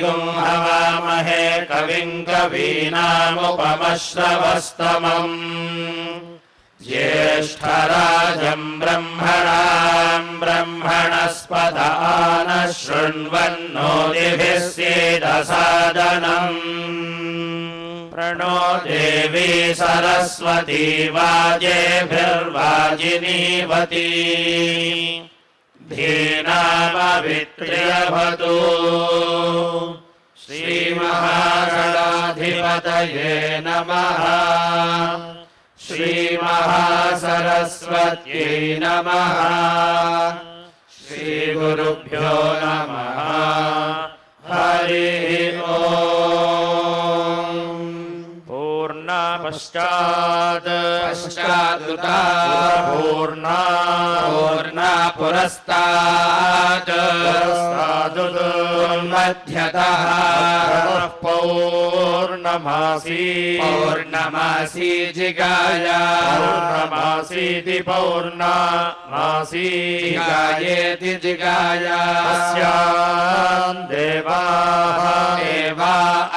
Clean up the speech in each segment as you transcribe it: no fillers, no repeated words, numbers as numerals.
हवामहे कविम् कवीनामुपमश्रवस्तमम् ज्येष्ठराजम् ब्रह्मणाम् ब्रह्मणस्पत नः शृण्वन्नोतिभिः सीदसादनम् प्रणो देवी सरस्वती वाजेभिर्वाजिनीवती धीनामवित्र्यभवतु श्रीमहागणाधिपतये नमः श्रीमहासरस्वत्यै नमः श्रीगुरुभ्यो नमः हरिः ओम् पश्चादुता पूर्णा पुरस्तात् मध्यतः पौर्णमासी जिगाय पौर्णमासीति पौर्णमासी जिगायेति जिगाय अस्यां देवा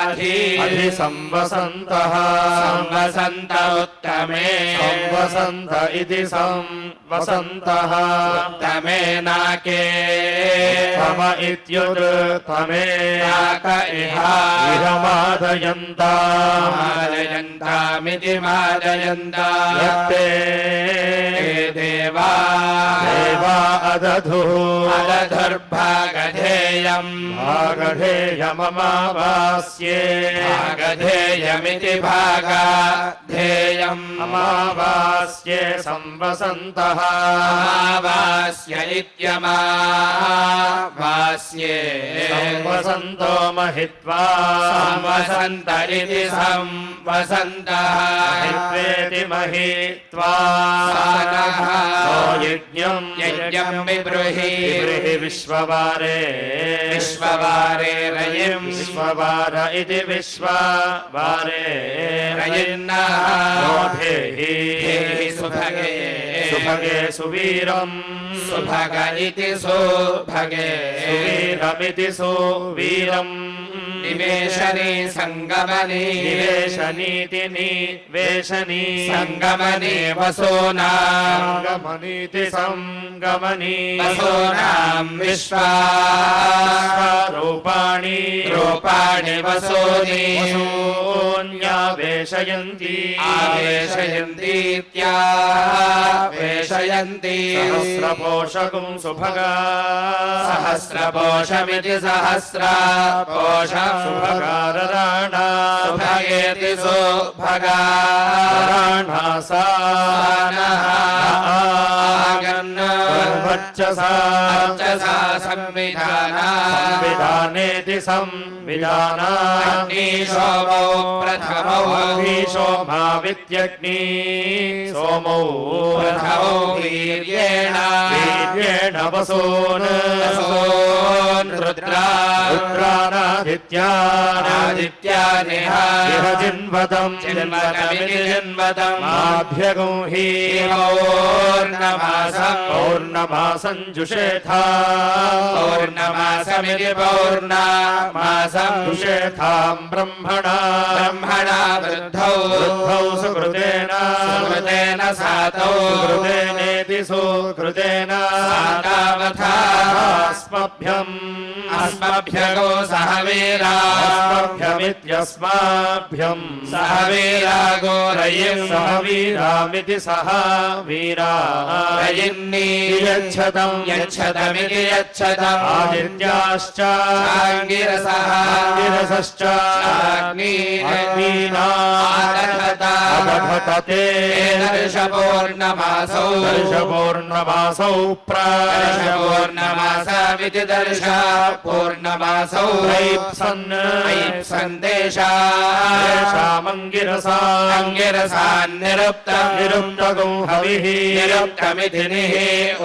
अधि संवसन्तः संवसन्त उत्तमे संवसन्त इति संवसन्तः उत्तमे नाके तम इत्युत्तमे नाक मादयन्तामिति मादयन्ता यत्ते देवा अदधुर्भागधेयममावास्ये भागधेयमिति भागधेयम् अमावास्ये संवसन्तः अमावास्य इत्यमावास्ये संवसन्तो महित्वा संवसन्त इति संवसन्तः महित्वेति महित्वा यज्ञम् विब्रूहि विश्ववारे रयिम् विश्ववार इति विश्ववारे रयिन्नः धेहि सुभगे सुवीरम् सुभग इति सुभगे सुवीरमिति सुवीरम् निवेशनी संगमनी निवेशनीति निवेशनी संगमनी वसोनांगमनीति संगमनी वसोनां विश्वारूपाणि रूपाणि वसोनि वसोन्यावेशयन्ति आवेशयन्तीत्यावेशयन्ति सहस्रपोषकं सुभगा सहस्रपोषमिति सहस्रपोषम् सुभगारराणा सुभगेति सुभगाराणासानः वर्चसा संविधानेति संविधाना सोमौ प्रथमौ सोमावित्यग्नि सोमौ प्रथमौ वीर्येण वसोन् रुद्रानादित्यानिह जिन्वतम् आभ्यगो हि पौर्णमासं जुषेथा पौर्णमासमिति पौर्णमासं जुषेथां ब्रह्मणा वृद्धौ सुकृतेन सातौ सुकृतेनेति सुकृतेन अस्मभ्यगो सह वीरास्मभ्यमित्यस्माभ्यं सह वीरागो रयिं सह वीरामिति सह वीरा रयिन्नी यच्छतमिति यच्छतम् आदित्याश्च गिरसश्च अग्नीनादधते दर्शपूर्णमासौ पूर्णमासमिति दर्श पूर्णमासौ संदेशामङ्गिरसान्निरुक्तगो हविः निरुक्तमिति निः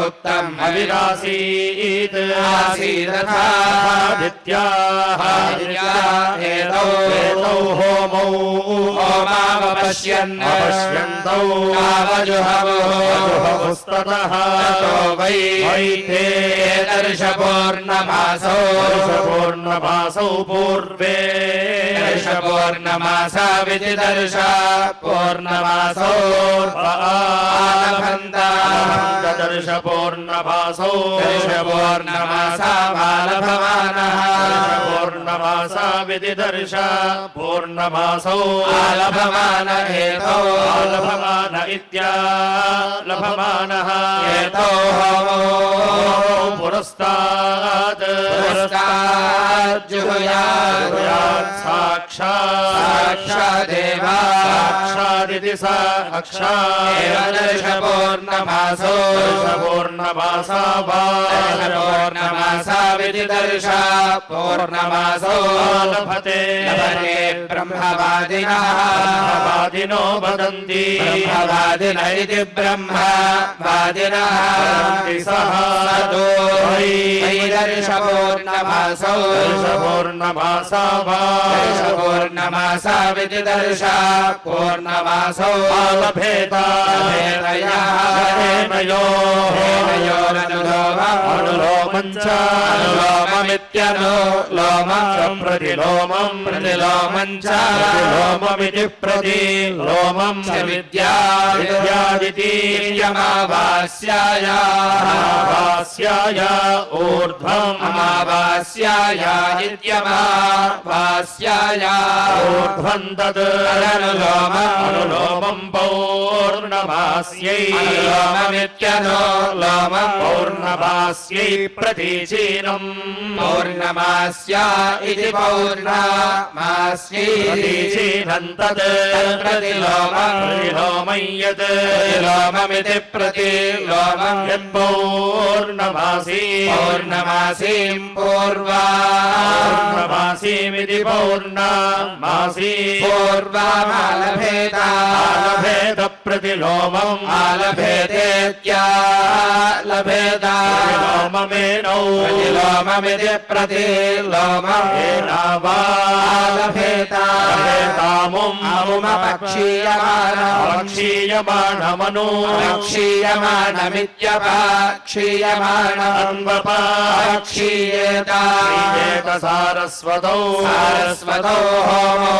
उत्तम् हविरासीत् आसीदथादित्याः हेतौ होमावपश्यन्तौ आवजुहवस्ततः वै ते दर्शपो पूर्णमासौ पूर्णमासौ पूर्वे पूर्णमासाविति दर्श पूर्णमासौ दर्श पूर्णमासौ पूर्णमासा बालभवानः पूर्णमासाविति दर्श पूर्णमासौ आलभमान हेतौ आलभमान इत्यालभमानः हेतौ पुरस्तात् जुहुयात् साक्षादेव साक्षादिति दर्श पूर्णमासौ पूर्णमासा पूर्णमासाविति दर्श पूर्णमासौ लभते ब्रह्मवादिनः वादिनो वदन्ति ब्रह्मवादिन इति ब्रह्मवादिनः सः दर्श पूर्णमासौ पूर्णमासा पूर्णमासाविति दर्श पूर्णमासौ अनुलोमम् प्रतिलोमम् प्रतिलोमम् च प्रतिलोममिति प्रतिलोमम् विद्यादितीर्यमावास्याय ऊर्ध्वम् अमावास्याय इत्यमावास्याय ऊर्ध्वम् तत् अनुलोमम् पौर्णमास्यै अनुलोममित्यनुलोमम् पौर्णमास्यै प्रतीचीनम् पौर्णमास्या इति पौर्णमास्यै प्रतीचीनम् तत् प्रतिलोमम् यत् प्रतिलोममिति प्रतिलोमम् यत्पौर्णमासी पौर्णमासीम् पूर्णमासीमिति पौर्णमासी पूर्वामालभेद प्रतिलोमम् आलभेदेत्यालभेद प्रतिलोममेनौ प्रतिलोममिति प्रतिलोमम् एनावालभेतामुम् अमुमपक्षीयमानमनु पक्षीयमानमित्यपक्षीयमानन्वपक्षीयेत सारस्वतौ होमो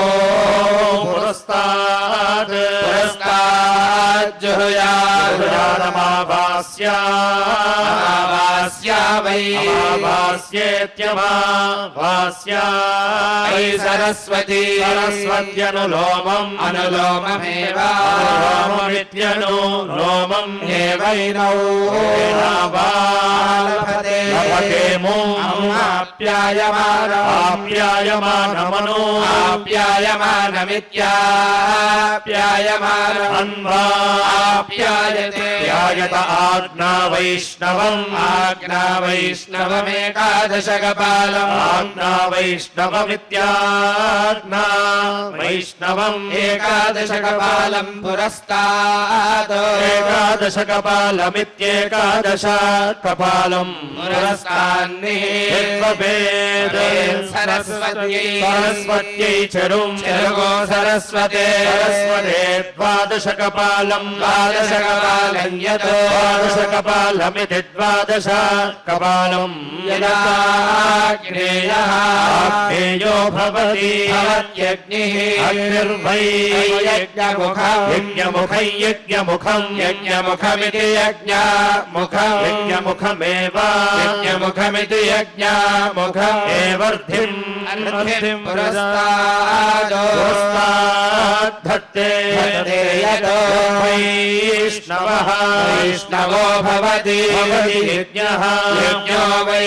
पुरस्तात् जुहुयादमावास्या वै अमावास्येत्यमावास्या सरस्वती सरस्वत्यनुलोमम् अनुलोममेव अनुलोममित्यनुलोमम् एवैनौ आप्यायमानमनु आप्यायमानमित्याप्यायमान अन्वाप्यायते ध्यायत आज्ञा वैष्णवम् आज्ञा वैष्णवमेकादशकपालम् आज्ञा वैष्णवमित्याज्ञा वैष्णवम् एकादशकपालम् पुरस्तात् एकादशकपालमित्येकादश कपालम् पुरस्तान्निर्वभेद सरस्वत्यै चरुम् चरुगो सरस्वते सरस्वते द्वादशकपालम् द्वादशकपालम् यत् द्वादशकपालमिति द्वादश कपालम् यदाग्नेयः आग्नेयो भवति भवत्यग्निः अग्निर्वै यज्ञमुखम् यज्ञमुखमिति यज्ञमुखम् यज्ञमुखमेव यज्ञमुखमिति यज्ञमुखम् एवर्धिम् पुरस्ताद्धत्ते यतो वैष्णवो भवति यज्ञः यज्ञो वै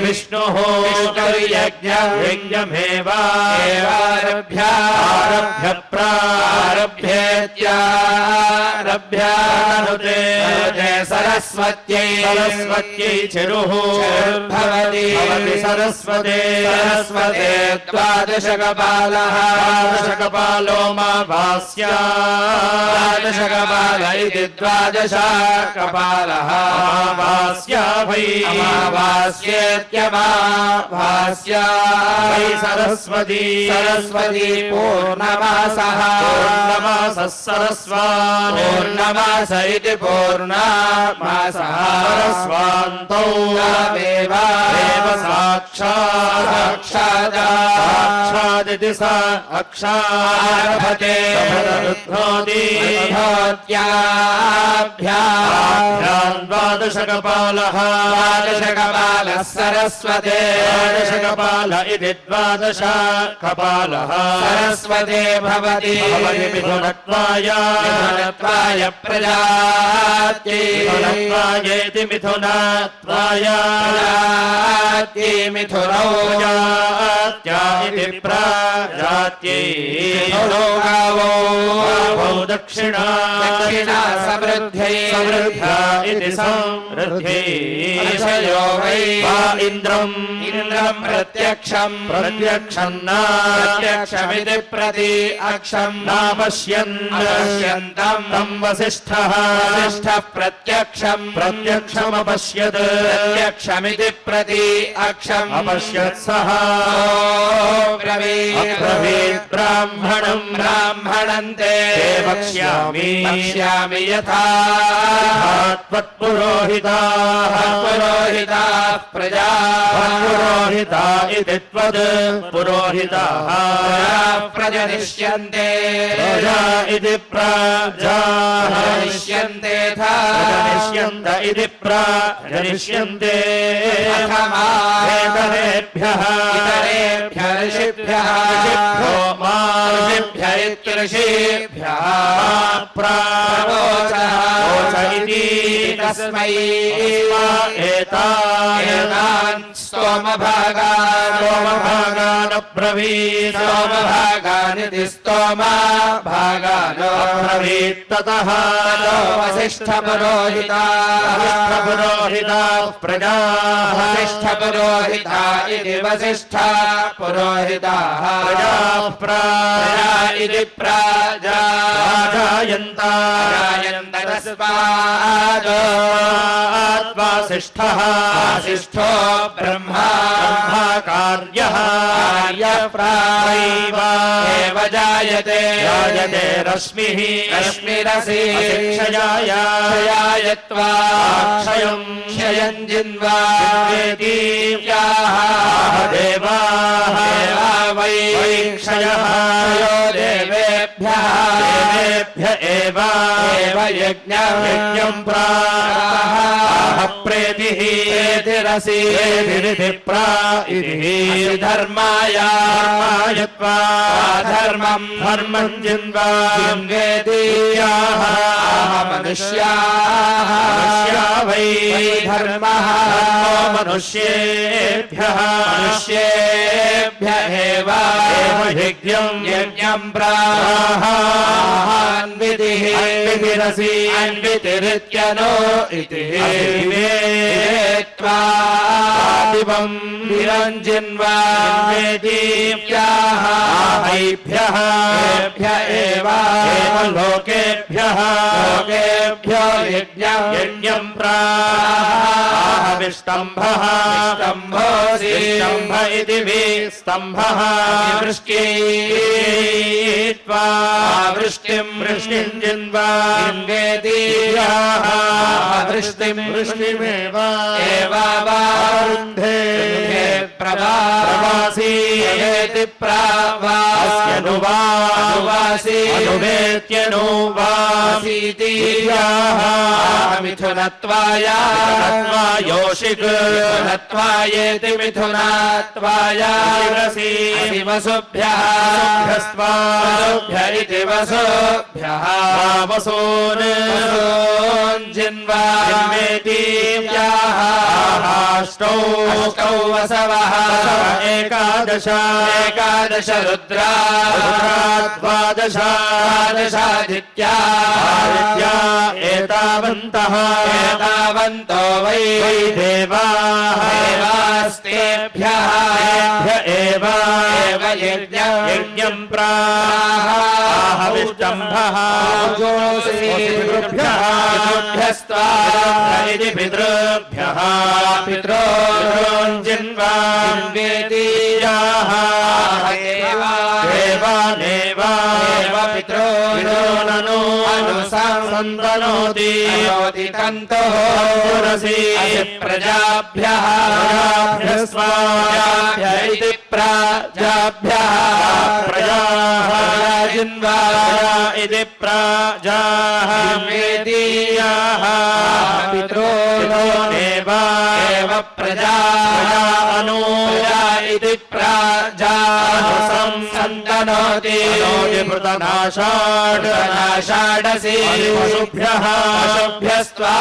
विष्णुः यज्ञमेव आरभ्य प्रारभ्येत्यारभ्यानुते सरस्वत्यै चिरुः भवति सरस्वते द्वादशकपालः द्वादशकपालोमावास्या द्वादशकपाल इति द्वादशकपालः अमावास्या वै अमावास्येत्यमावास्या वै सरस्वती पूर्णमासः पूर्णमास इति पूर्णमासः सरस्वान्तौ एव साक्षादिति स अक्षारभते द्वादशकपालः सरस्वते द्वादशकपाल इति द्वादश कपालः सरस्वते भवति मिथुनत्वाय प्रजात्येति मिथुनत्वाय मिथुनौ इति प्रजात्यै गावो दक्षिणा समृद्ध्यै इति समृद्ध्यै ऋषयो वै इन्द्रम् प्रत्यक्षम् प्रत्यक्षमिति प्रति अक्षम् नापश्यन्तम् वसिष्ठः प्रत्यक्षमपश्यत् प्रत्यक्षमिति प्रति अक्षम् अपश्यत् सः अब्रवीत् ब्राह्मणन्ते वक्ष्यामि यथा त्वत्पुरोहिताः प्रजा पुरोहिता इति त्वद् पुरोहिताः प्रजनिष्यन्ते प्रजा इति प्रजाः प्रजनिष्यन्त इति प्रजनिष्यन्ते इतरेभ्यः ऋषिभ्यः ऋषिभ्यः प्रवोच इति तस्मै एतान् स्तोमभागान् अब्रवीत् स्तोमभागानिति स्तोमभागान् अब्रवीत् ततः वसिष्ठपुरोहिता प्रजाः वसिष्ठपुरोहिता इति वसिष्ठा पुरोहिताः प्रजा इति प्राजायन्त तस्मात् वासिष्ठः वासिष्ठो ब्रह्मा कार्यः एव जायते रश्मिः रश्मिरसि क्षयायत्वा क्षयम् जिन्वा देवाः वै क्षयः देवेभ्यः एव यज्ञम् प्रेतिः प्रेतिरसि धर्माय धर्मम् जिन्वा वेदीयाः मनुष्याः वै धर्मः मनुष्येभ्यः एव यज्ञम् विधिरसि अन्वितिरित्यनो इति दिवम् निरञ्जिन्वा वेदीभ्यः एव लोकेभ्यः लोकेभ्यो यज्ञम् विष्टम्भः स्तम्भोऽसि स्तम्भ इति विस्तम्भः वृष्टित्वा वृष्टिम् जिन्वा वेदीयाः वृष्टिमेव एवारुन्धे प्रवासी प्रवासी अनुवेत्यनुवासीति मिथुनत्वाय योषिक मिथुनत्वायेति मिथुनत्वाय वसुभ्यः इति वसुभ्यः वसून् जिन्वा अष्टौ वसवः एकादश रुद्रा द्वादशादित्या एतावन्तः एतावन्तो वै देवाः देवास्तेभ्यः एव यज्ञम् विष्टम्भः पितृभ्यस्त्वा इति पितृभ्यः पितॄन्जिन्वा वेदीयाः देवानेव पितॄननु अनुसन्तनोति तन्तुः पुरसि प्रजाभ्यः इति प्राजाभ्यः प्रजाः जिन्वा इति प्राजाः वेदीयाः पितॄनेव प्रजाः अनु इति प्राजानुसन्तनोति पृतनाषाढसि पशुभ्यः पशुभ्यस्त्वा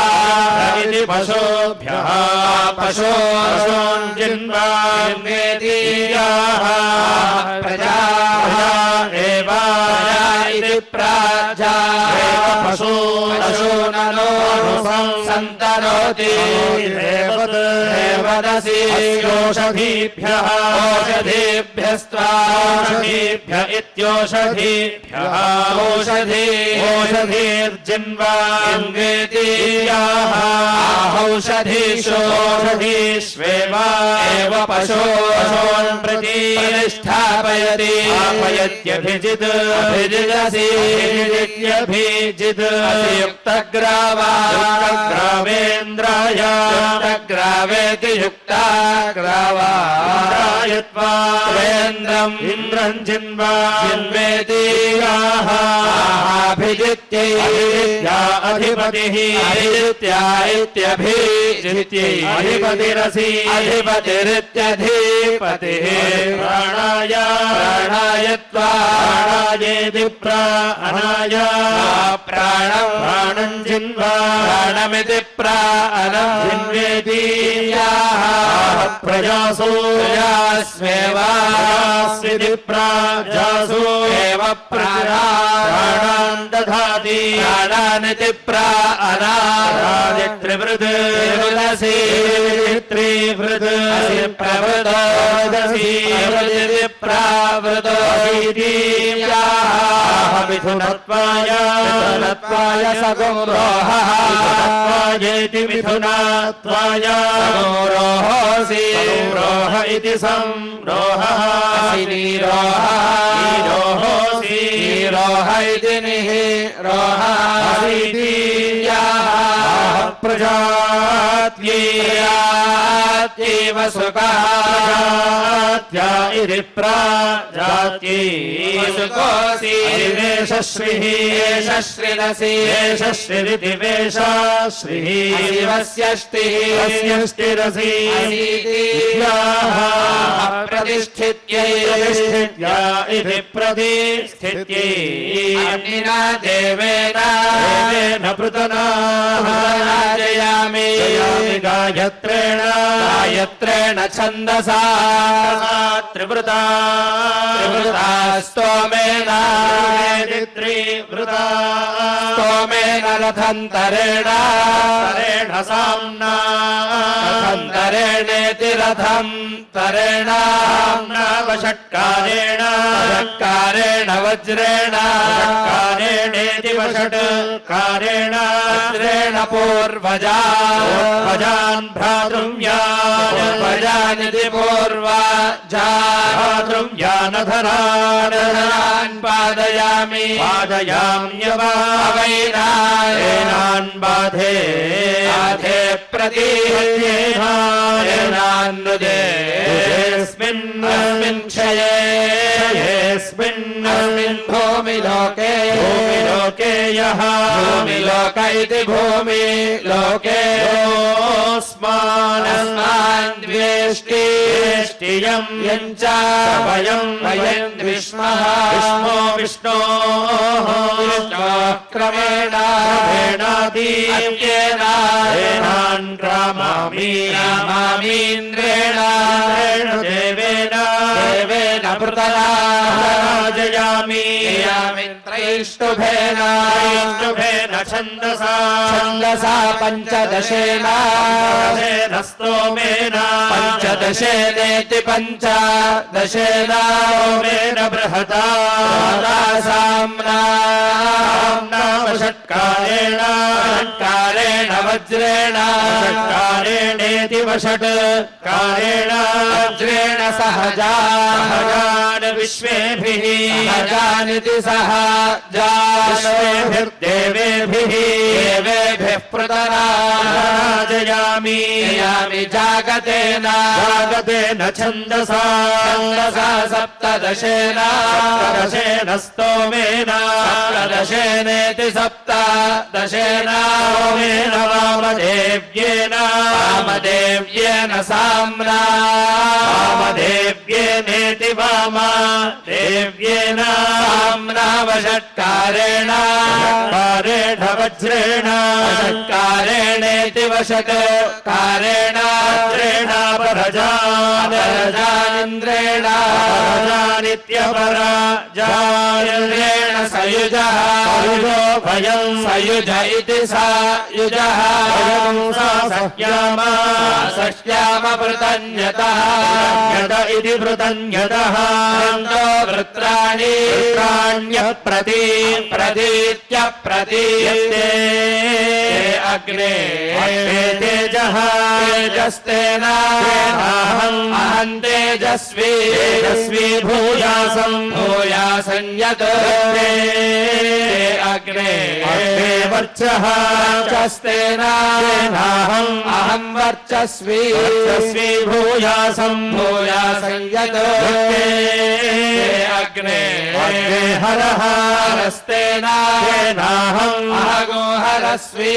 इति पशुभ्यः पशून् जिन्वा वेदीयाः प्रजाः एव इति पशूननो सन्तनोति देवदसि ओषधीभ्यः ओषधीभ्यस्त्वाषधीभ्य इत्योषधीभ्यः ओषधीर्जिन्वा वेदीयाः औषधीषु ओषधीष्वेव एव पशून् प्रति प्रतिष्ठापयति आपयत्यभिजित् अभिजिदसि अभिजित् युक्तग्रावेन्द्राय युक्तग्रावेति युक्ताग्रावेन्द्रम् इन्द्रम् जिन्वा जिन्वेदीयाः अभिजित्यै अधिपतिः अभिजित्या इत्यभिजित्यै अधिपतिरसि अधिपतिरित्यधिपतिः प्राणाय प्राणायत्वा प्राणायेति प्राणाय प्राणम् जिन्वा प्राणमिति प्राणम् जिन्वेदीयाः प्रजासु प्रजास्वेव प्रजास्विति प्राजासु एव प्राणान् दधाति प्राणानिति त्रिवृत् त्रिवृत् प्रवृदसि प्रावृदीयाः मिथुनत्वाय सगौरोहः येति मिथुनात्वाय सगौरोहोऽसि रोह इति संरोहः नीरोहोऽसि नीरोह इति निरोहः प्रजात्यैव सुखः प्रजात्या इति प्राजात्यै सुखोऽसि वेषश्रीः श्रीरसि वेषश्रीरिति वेषाश्रीः शिवस्यष्टिरसि प्रतिष्ठित्यै प्रतिष्ठित्या इति प्रतिष्ठित्यै अन्निना देवेन पृतनाजयामि गायत्रेण गायत्रेण छन्दसा त्रिवृता स्तोमेन त्रिवृता स्तोमेन रथन्तरेण साम्ना रथन्तरेणेति रथं तरेण वषट्कारेण षट्कारेण वज्रेण षट्कारेणेति वषट्कारेण वज्रेण पूर्वजान् भ्रातृव्यानिति पूर्वजान् पादयामि पादयाम्यवावैनान् बाधे प्रतीहन्नुदे अस्मिन् क्षयेऽस्मिन् भूमिलोके यः भूमिलोक इति भूमिलोके अस्मान् द्वेष्टियम् यञ्च वयम् विष्मः विष्णोः क्रमेण भेणादीनान् रामामीन्द्रेण देवेन पृतनाजयामि त्रैष्टुभेन छन्दसा पञ्चदशेन स्तोमेन पञ्चदशेनेति पञ्चदशेन बृहता साम्ना षट्कारेण षट्कारेण वज्रेण षट्कारेणेति नेति वषट् कारेण वज्रेण सहजान् विश्वेभिः सहजानिति सहजान् देवेभिः प्रतराजयामि जागतेन छन्दसा सप्तदशेन स्तोमेन सप्तदशेनेति सप्तदशेन स्तोमेन वामदेव्येन साम्ना वामदेव्येनेति वामदेव्येन साम्ना वषट्कारेण वज्रेण वषट्कारेणेति वषट्कारेण वज्रेण परजानिन्द्रेण परजानित्यपरजानिन्द्रेण सयुजः भयम् सयुज इति सायुजः सह्याम पृतन्यतः इति पृतन्यतः वृत्राणि प्रतीत्य प्रतीयते अग्ने तेजः तेजस्तेन अहं तेजस्वी भूयासं यत् अग्ने वर्चः वर्चस्तेन अहं वर्चस्वी भूयासं यत् अग्ने हरः हरस्तेन अहगो हरस्वी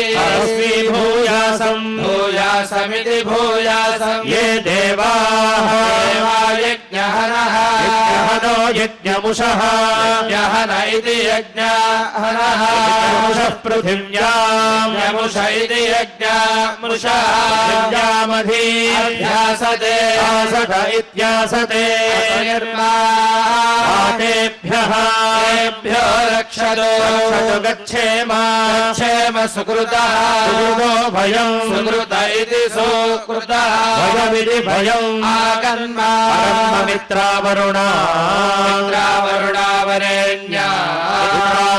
भूयासमिति भूयासं ये देवाः यज्ञहनः यज्ञमुषः यहन इति यज्ञहनः यमुषः पृथिव्याम् यमुष इति यज्ञमुषः अध्यासते आसट इत्यासते निर्मातेभ्यः रक्षतो गच्छेम सुकृतः सुकृतो भयम् सुकृत इति सुकृतः भयमिति भयम् आकन्मा वरुणावरेण्या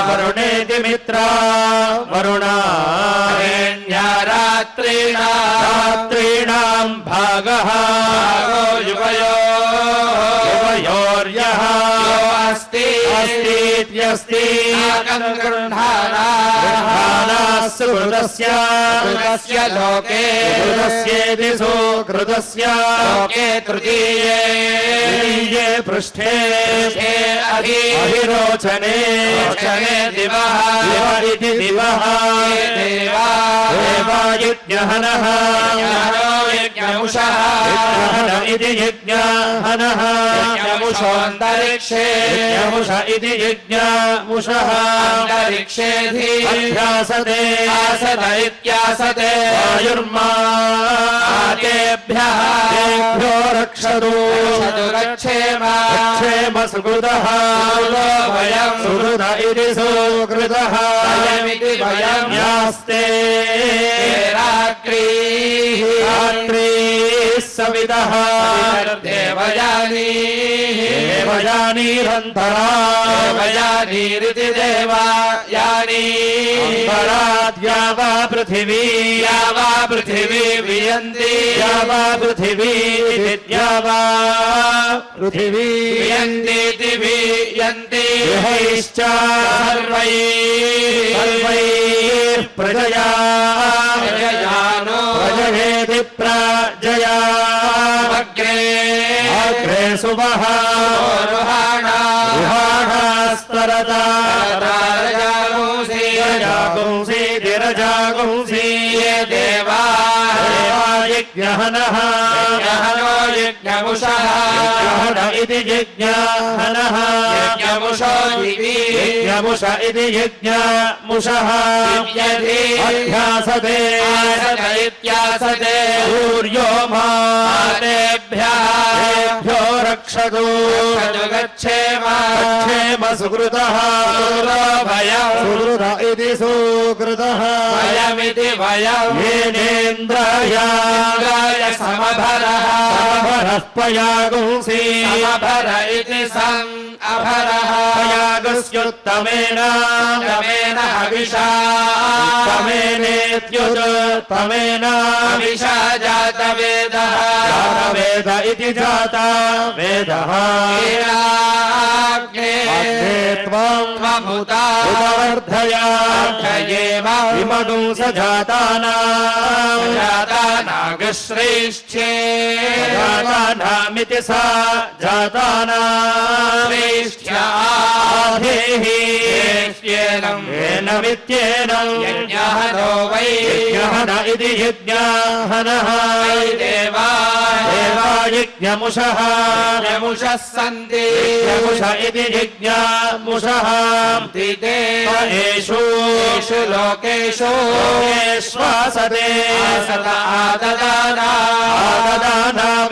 वरुणेति मित्रा वरुणारेण्या रात्रीणाम् भागः युवयोर्यः अस्तीत्यस्ति सुकृतस्य लोके कृतस्येति सुकृतस्य लोके तृतीये पृष्ठे अभिरोचने दिवः इति दिवः देवायज्ञहनः यज्ञमुषः इति यज्ञहनः यज्ञमुषोऽन्तरिक्षे यमुष इति यज्ञमुषः अन्तरिक्षेधि अध्यासते आसत इत्यासते वायुर्मातेभ्यः तेभ्यो रक्षतु रक्षेम सुकृतः भयम् सुकृत इति सुकृतः भयमिति भयम् यास्ते रात्रिः सविदः देवयानीरन्तरा देवयानीरिति देवायानी या वा पृथिवी वियन्ति या वा पृथिवी या वा पृथिवी वियन्तीति वियन्ति गृहैश्च सर्वैः प्रजया प्रजयानो प्रजयेति प्रजया अग्रे सुवः रुहाणास्तरता रजागुंसी ये देवा यज्ञहनः यज्ञमुषः इति यज्ञहनः यज्ञमुषो यज्ञमुष इति यज्ञमुषः अध्यासते इत्यासते सूर्यो मातेभ्यो रक्षतु गच्छेम सुकृतः सुकृत इति सुकृतः भयमिति भयम् येनेन्द्राय समभरः अभरः पयागुंसि अभर इति सम् अभरः पयागस्युत्तमेन हविषा तमेनेत्युत्तमेन हविषा जातवेदः वेद इति जाता वेदः अग्ने त्वमुता उदवर्धया विमगुंस जातानागश्रेष्ठ्ये जातानामिति सा जातानां श्रेष्ठ्याधेहि येनमित्येनं यज्ञः नो वै यज्ञहन इति यज्ञाहनः देवा यज्ञमुषः यमुषः सन्ति यमुष इति यज्ञामुषः ते येषु लोकेषु श्वासते आददाना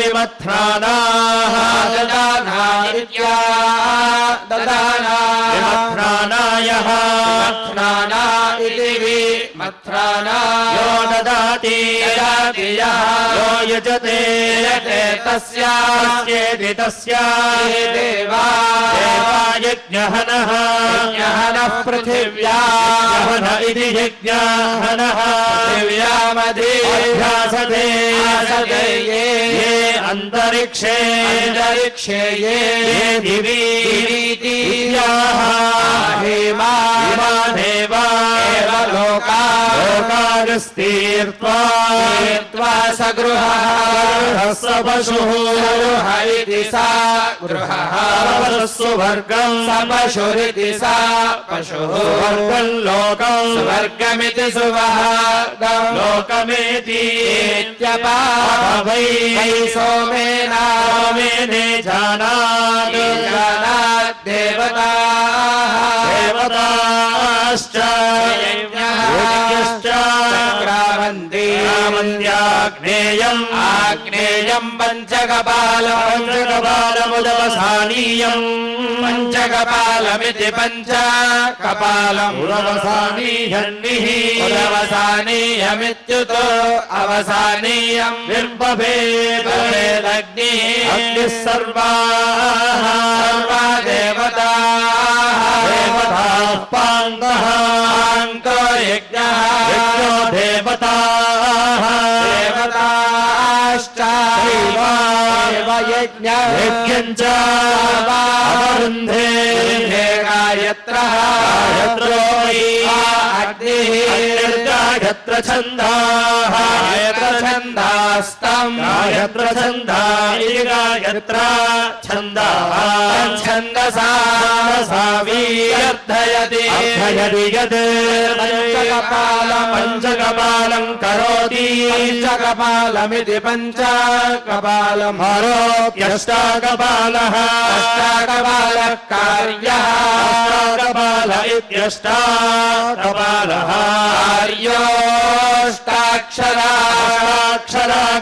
विमथ्राणाः विमथ्राणायः यो ददाति यो यजते तस्येति तस्या देवा यज्ञहनः पृथिव्याहन इति यज्ञाहनः पृथिव्यामधिध्यासते ये अन्तरिक्षे ये दिवि हेमा देवा लोकागस्तीर्त्वा सगृहः स पशुः इति सा गृहः सुवर्गं पशुरिति सा पशुः वर्गं लोकं स्वर्गमिति सुवर्गं लोकमेति वै सोमेने जानात् देवताश्च यज्ञश्च आग्नेयं पञ्चकपालमुदवसानीयम् पञ्चकपालमिति पञ्चकपालम् उदवसानीयन्निः उदवसानीयमित्युतो अवसानीयम् निर्भवेदग्निः अग्निः सर्वाः देवताः पाङ्गः यज्ञः यज्ञो देवताः देवताश्च यज्ञम् च अवरुन्धे गायत्रः गायत्रो अग्निः गायत्र छन्दाः गायत्र छन्दास्तम् गायत्र छन्दा इति गायत्रा छन्दाः छन्दसा वीर्धयति यत् पञ्चकपालं करोति पञ्चकपालमिति पञ्चकपालम् आरोप्यष्टाकपालः अष्टाकपालः कार्यः अष्टाकपाल इत्यष्टाकपालः कार्योष्टाक्षरा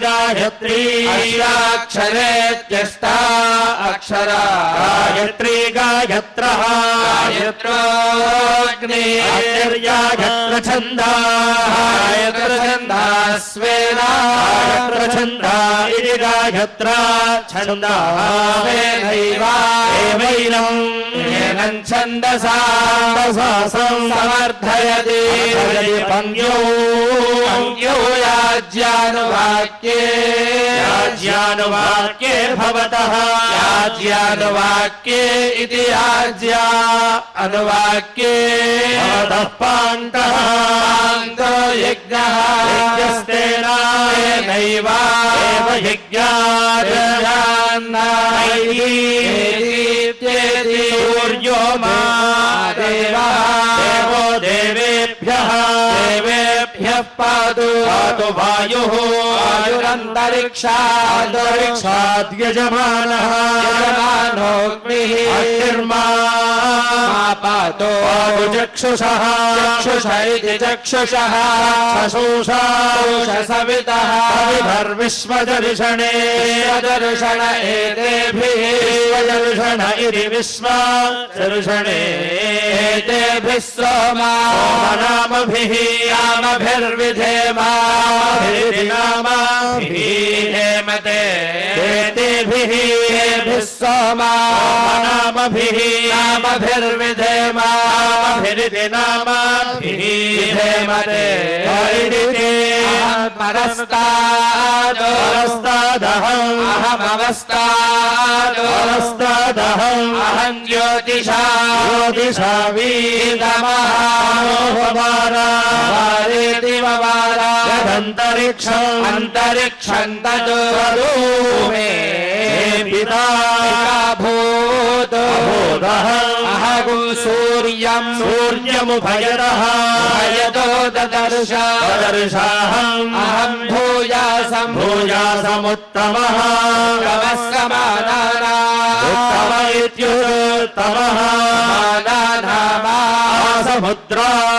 गायत्री अष्टाक्षरेत्यष्टा अक्षरा गायत्री गायत्रः गायत्रोऽग्निर्गायत्र छन्दाः गायत्र छन्दास्वेन गायत्र छन्दा इति गायत्रा छन्दाः एवैनम् येनम् छन्दसा समर्थयति पङ्क्यौ याज्यानुवाक्ये भवतः याज्यानुवाक्ये इति याज्या अनुवाक्ये भवतः पान्तः यज्ञः यज्ञस्तेनैव सूर्यो मा देवो देवेभ्यः पातु वायुः वायुरन्तरिक्षाद्यजमानः यजमानोऽग्निः अग्निर्मा पातो चक्षुषः इति चक्षुषः सवितः विधर्विश्वदर्शने दर्शन एतेभिः विश्वदर्शन इति विश्वदर्शणे एतेभिः सोमनामभिः नामभिर्विधेम नामाभिः हेमते ते नामभिः नामभिर्विधेम नामभिरिति नामाभिः विधेमते परस्तादो परस्तादहम् अहमवस्तादो अहं ज्योतिषा यदन्तरिक्षम् अन्तरिक्षं ततो मे पिता भूतो अहगु सूर्यमुभयतः भयतो ददर्शाहम् अहं भूयासमुत्तमः उत्तम इत्युत्तमः समुद्रान्तरिक्षात्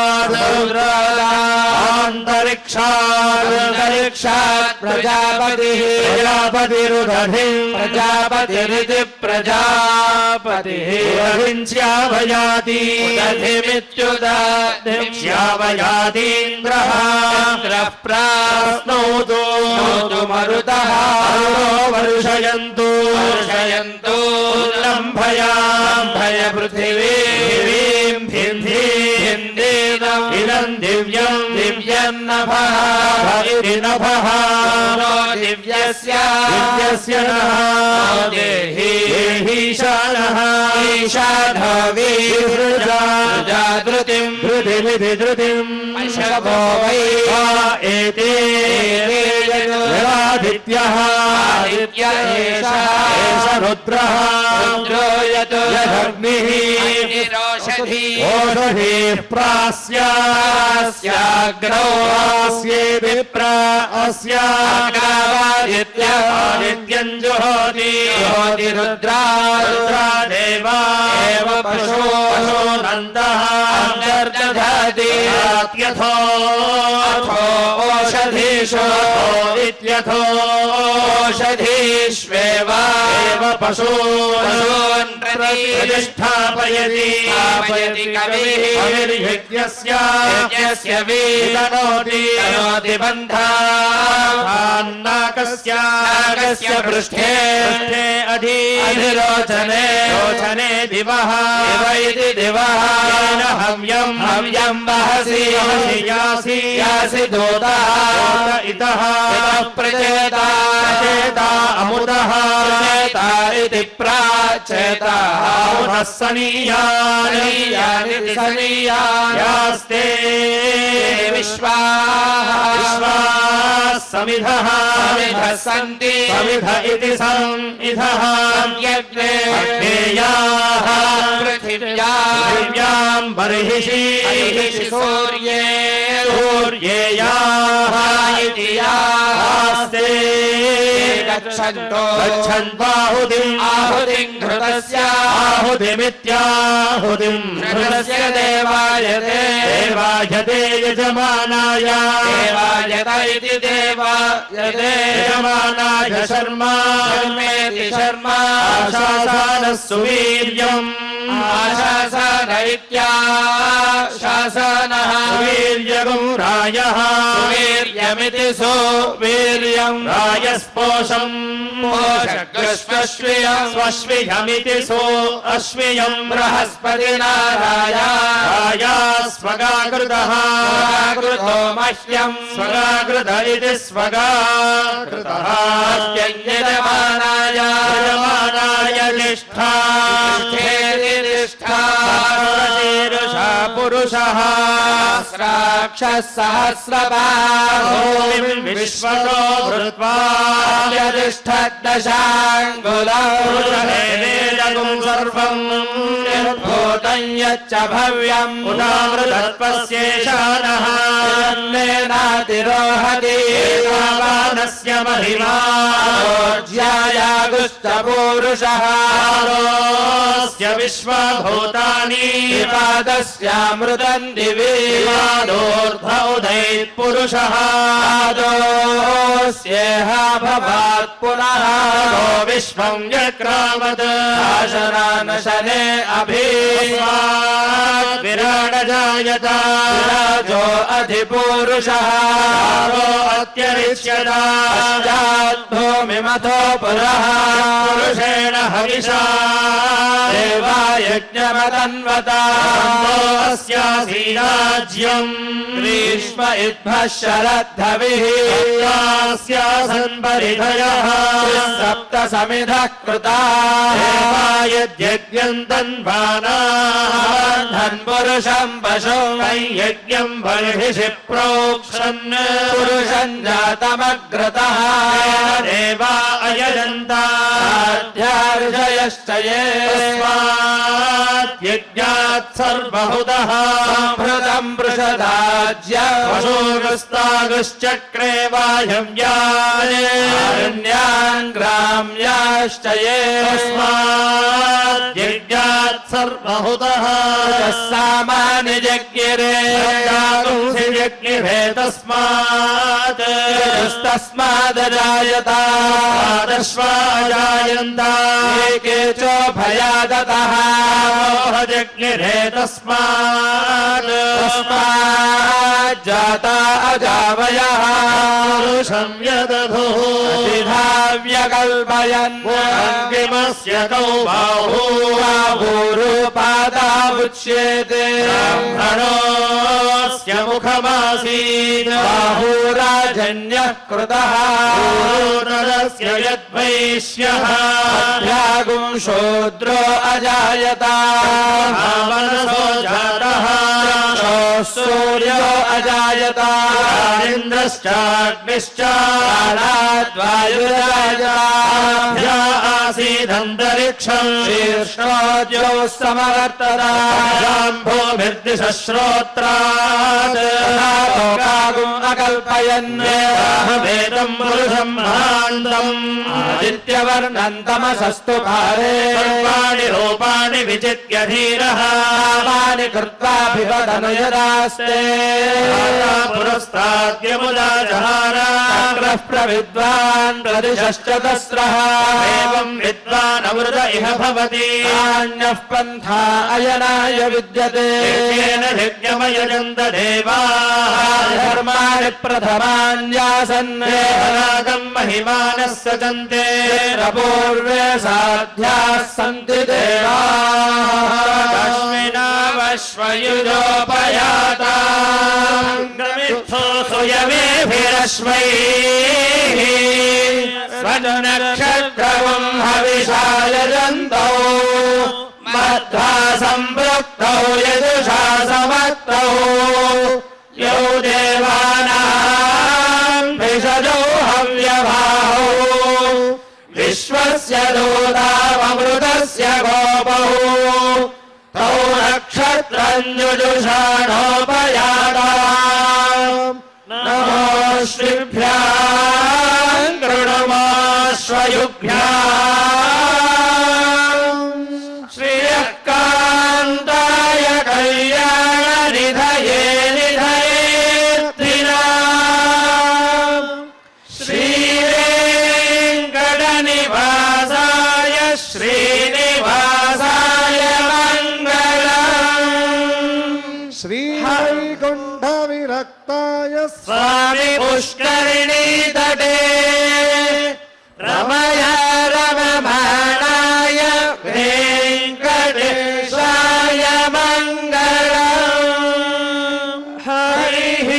प्रजापतिरिति प्रजापतिः श्यावयातीन्द्रः प्राप्नोतु मरुतः वर्षयन्तु लम्भय पृथिवीं इदं दिव्यं नभः नो दिव्यस्य नः देहि ईशानः धृतिम् शवो वै एते आदित्यः एष रुद्रः यदग्निः ओषधीः प्रास्याग्रौ आदित्यं जुहोति रुद्रा देवा एव पशो नन्दः दधति ओषधीषु ओषधीष्वेव पशून् प्रतिष्ठापयति कविर्यज्ञस्य विदनोति बन्धान्नाकस्य पृष्ठे अधिरोचने दिवः दिवः हव्यं वहसि यासि दूतः इतः प्रचेता अमुदः इति प्राचेतः सनीयानि यास्ते विश्वाः समिधः सन्ति समिध इति समिधः यज्ञेयाः पृथिव्यां बर्हिषि सूर्येयाः इति यास्ते आहुतिं घृतस्य आहुतिमित्याहुतिं घृतस्य देवायते यजमानाय इति देवायते यजमानाय शर्मेति शर्मा आशासानः सुवीर्यम् आशासन इत्याशासनः वीर्यगं रायः वीर्यमिति सुवीर्यं रायस्पोषम् स्वश्वियमिति सो अश्वियं बृहस्पतिना राया स्वगाकृतः कृतो मह्यं स्वगाकृत इति स्वगाकृतः यजमानाय निष्ठा शीर्षा पुरुषः सहस्रपादो विश्वतो भृत्वा यदिष्ठदशाङ्गुलं सर्वम् भूतं यच्च भव्यम् उदामृतत्वस्येषानः अन्नेनातिरोहति वानस्य महिमा ज्यायागुष्टपूरुषः विश्वभूतानि पादस्यामृतं दिवि पादोर्ध उदैत्पुरुषः पादोऽस्येह भवात् पुनः विश्वं यक्रामत् शासनानशने विराडजायत राजो अधिपूरुषः अत्यरिष्यता पश्चाद्भो मिमथो पुरः पुरुषेण हविषा देवा यज्ञमतन्वता अस्यासीराज्यम् ग्रीष्म इद्भः शरद्धविः अस्यासन्परिधयः सप्त समिधः कृताः यज्ञम् तन्वानाः पुरुषम् पशुम् यज्ञम् बर्हिषि प्रोक्षन् पुरुषम् जातमग्रतः देवा अयजन्ता अध्यार्षयश्च ये यज्ञात् सर्वहुतः संहृतम् वृषदाज्य पशूगस्तागश्चक्रे वायव्यान् ग्राम्याश्च ये यज्ञात् सर्वहुतः सामानि जज्ञिरे यज्ञिरे तस्मात् तस्मादजायता दश्वाजायन्ता एके चोभयादतः जज्ञिरे तस्मात् जाता अजावयः पुरुषं यदधुः सिधाव्यकल्पयन् अन्तिमस्य कौ बाहू बाहूरूपादावुच्येते ब्राह्मणोऽस्य मुखमासीत् बाहूराजन्यः कृतः नरस्य यद्वैश्यः अभ्यागुं शूद्रो अजायता मनसो जातः सूर्यो अजायता इन्द्रश्चाग्निश्च प्राणाद्वायुराजाभ्या आसीदन्तरिक्षम् शीर्ष्णोद्यो समवर्तता भूमिर्दिशश्रोत्रात् लोकागुम् अकल्पयन् वेदम् पुरुषम् महान्तम् आदित्यवर्णम् तमसस्तु भारे सर्वाणि रूपाणि विचित्य धीरः नामानि कृत्वाभिवदनु यदास्ते पुरस्ताद्यमुदा जहार चक्रः प्रविद्वान् प्रदिशश्चतस्रः एवम् विद्वान् अमृत इह भवति नान्यः पन्था अयनाय विद्यते येन यज्ञमयजन्त देवाः धर्माणि प्रथमान्यासन् देवरागम् महिमानः सजन्ते पूर्वे साध्याः सन्ति देवाः तस्मिनावश्वयुजोपयाता गमित्थो सुयमेभिरश्वैः स्वनक्षत्रम् हविषाय जन्तौ मध्वा सम्पृक्तौ यजुषा समक्तौ यौ देवानाम् भिषजौ हव्यभाहौ विश्वस्य दूतामृतस्य गोपौ तौ नक्षत्रम् युजुषाणोपयाता नमो श्रीभ्याम् कृणुमाश्वयुभ्याम् श्रियः कान्ताय कल्याणनिधये निधयेत्रिणाम् श्रीवेङ्कटनिवासाय श्रीनिवासाय मङ्गलम् श्रीवैकुण्ठविरक्ताय स्वामि पुष्करिणी तटे रमया रममाणाय वेङ्कटेशाय मङ्गलम् हरिः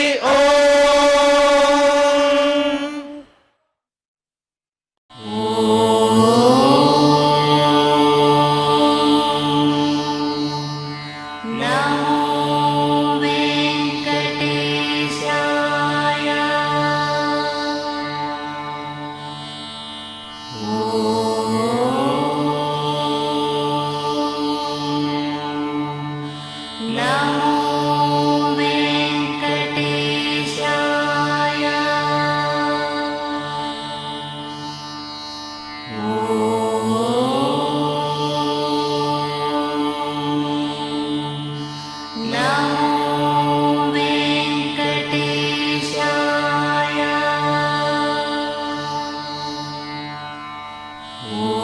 Om